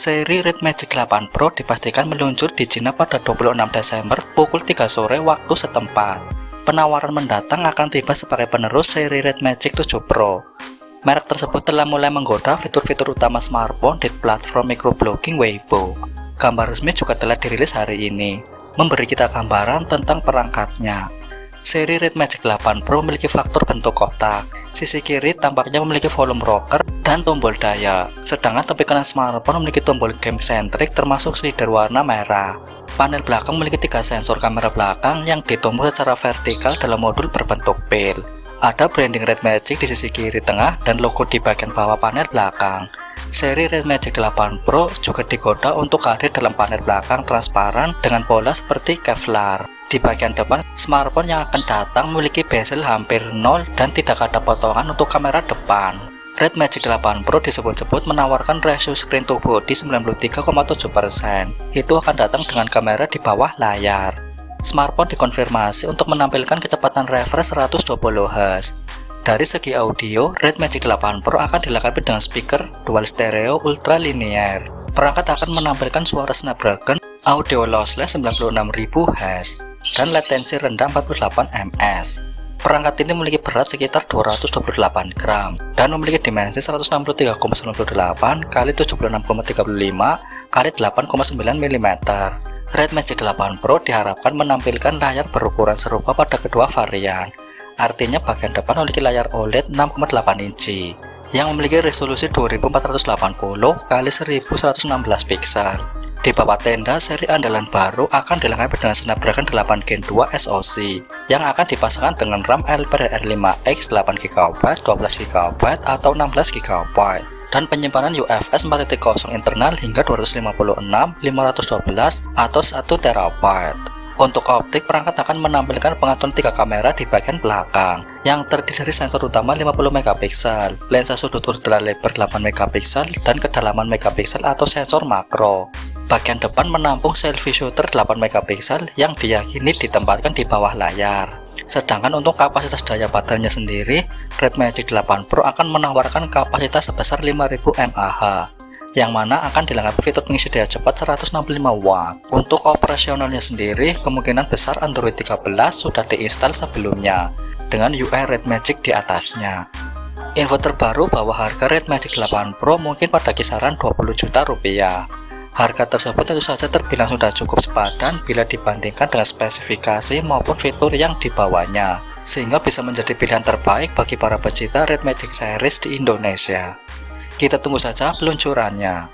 Seri Red Magic 8 Pro dipastikan meluncur di Cina pada 26 Desember pukul 3 sore waktu setempat. Penawaran mendatang akan tiba sebagai penerus seri Red Magic 7 Pro. Merek tersebut telah mulai menggoda fitur-fitur utama smartphone di platform microblogging Weibo. Gambar resmi juga telah dirilis hari ini, memberi kita gambaran tentang perangkatnya. Seri Red Magic 8 Pro memiliki faktor bentuk kotak. Sisi kiri tampaknya memiliki volume rocker dan tombol daya, sedangkan tepi kanan smartphone memiliki tombol game centric termasuk slider warna merah. Panel belakang memiliki 3 sensor kamera belakang yang ditumbuk secara vertikal dalam modul berbentuk pil. Ada branding Red Magic di sisi kiri tengah dan logo di bagian bawah panel belakang. Seri Red Magic 8 Pro juga digoda untuk hadir dalam panel belakang transparan dengan pola seperti Kevlar. Di bagian depan, smartphone yang akan datang memiliki bezel hampir nol dan tidak ada potongan untuk kamera depan. Red Magic 8 Pro disebut-sebut menawarkan rasio screen to body 93,7%. Itu akan datang dengan kamera di bawah layar. Smartphone dikonfirmasi untuk menampilkan kecepatan refresh 120Hz. Dari segi audio, Red Magic 8 Pro akan dilengkapi dengan speaker dual stereo ultra linear. Perangkat akan menampilkan suara Snapdragon, audio lossless 96.000 Hz, dan latensi rendah 48 ms. Perangkat ini memiliki berat sekitar 228 gram dan memiliki dimensi 163,98 x 76,35 x 8,9 mm. Red Magic 8 Pro diharapkan menampilkan layar berukuran serupa pada kedua varian. Artinya bagian depan memiliki layar OLED 6,8 inci yang memiliki resolusi 2480 x 1116 pixel. Di bawah tenda, seri andalan baru akan dilengkapi dengan Snapdragon 8 Gen 2 SoC yang akan dipasangkan dengan RAM LPDDR5X 8GB, 12GB, atau 16GB dan penyimpanan UFS 4.0 internal hingga 256, 512, atau 1TB. Untuk optik, perangkat akan menampilkan pengaturan 3 kamera di bagian belakang yang terdiri dari sensor utama 50MP, lensa sudut ultra lebar 8MP, dan kedalaman megapiksel atau sensor makro. Bagian depan menampung selfie shooter 8MP yang diyakini ditempatkan di bawah layar. Sedangkan untuk kapasitas daya baterainya sendiri, Red Magic 8 Pro akan menawarkan kapasitas sebesar 5000 mAh, yang mana akan dilengkapi fitur pengisi daya cepat 165W. Untuk operasionalnya sendiri, kemungkinan besar Android 13 sudah diinstal sebelumnya, dengan UI Red Magic di atasnya. Info terbaru bahwa harga Red Magic 8 Pro mungkin pada kisaran 20 juta rupiah. Harga tersebut tentu saja terbilang sudah cukup sepadan bila dibandingkan dengan spesifikasi maupun fitur yang dibawanya, sehingga bisa menjadi pilihan terbaik bagi para pecinta Red Magic series di Indonesia. Kita tunggu saja peluncurannya.